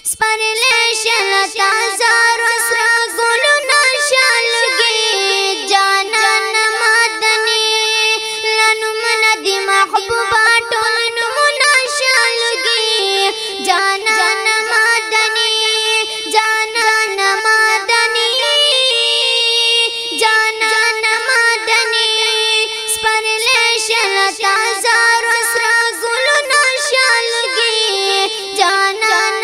سپرلی شلتا زار اسرا گلونا شالگی جانان مدنی لنمن دی محبوبا ټول نمونا شالگی جانان مدنی جانان مدنی جانان مدنی سپرلی شلتا زار اسرا گلونا شالگی جانان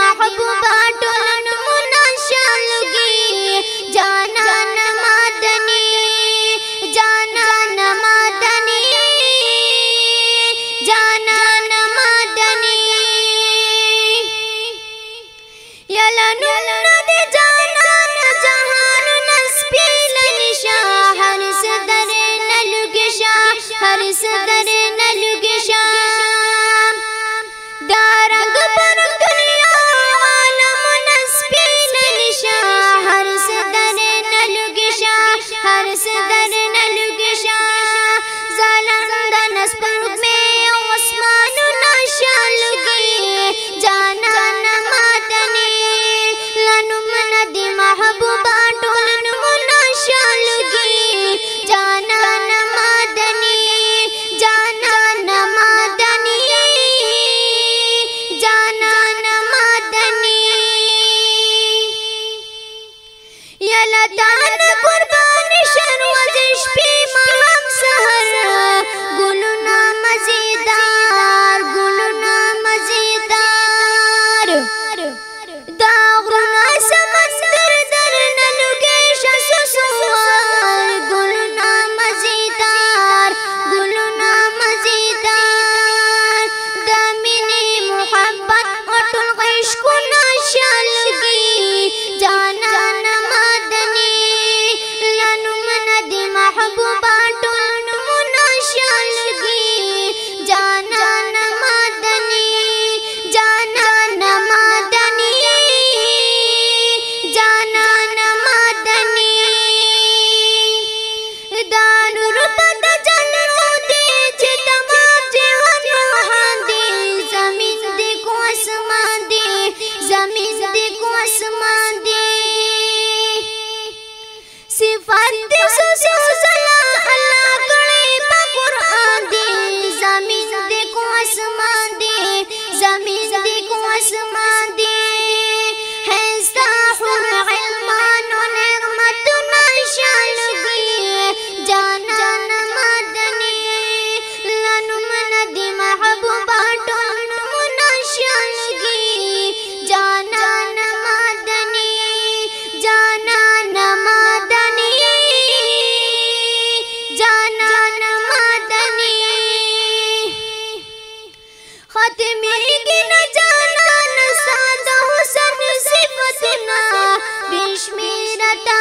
محبوبا ټول نمونا شالگی جانان مدنی جانان مدنی جانان مدنی یلا نمنا دی جانان جهان نسپیل نشا هر صدر نلگشا هر صدر نلگشا دارنگ پر हर सदर नलुगशा जालंदन स्पर्ग में आसमान नाशालगी जानान मदनी लनुमन दी महबूबा टोल नमुना शालगी जानान मदनी जानान मदनी जानान मदनी यलदान शर्वजिश पे महम सहर गुलना मजेदार गुलना मजेदार दागुना समंदर दर नलुगेश सुसुवार गुलना मजेदार गुलना मजेदार दामिनी मोहब्बत अटल इश्क नाशालगी जानान मदनी महबूबा टोल नमुना शालगी जानान मदनी जानान मदनी जानान मदनी दानुर पद जलनो दे जे तमाम जहान दे जमीन दे को आसमान दे जमीन दे को आसमान दे सिफात दे सुसुजला अल्लाह करे पा कुरान दे जमीन दे को आसमान दे जमीन दे को आसमान दे है साहुर इल्मान व निअमत नाशालगी जानान मदनी लनुमन दी महबूबा टोल नमुना शालगी जानान मदनी जानान मदनी जानान मदनी खत्मी की न जानान सादा हुसन सिफतना बिश्मीरता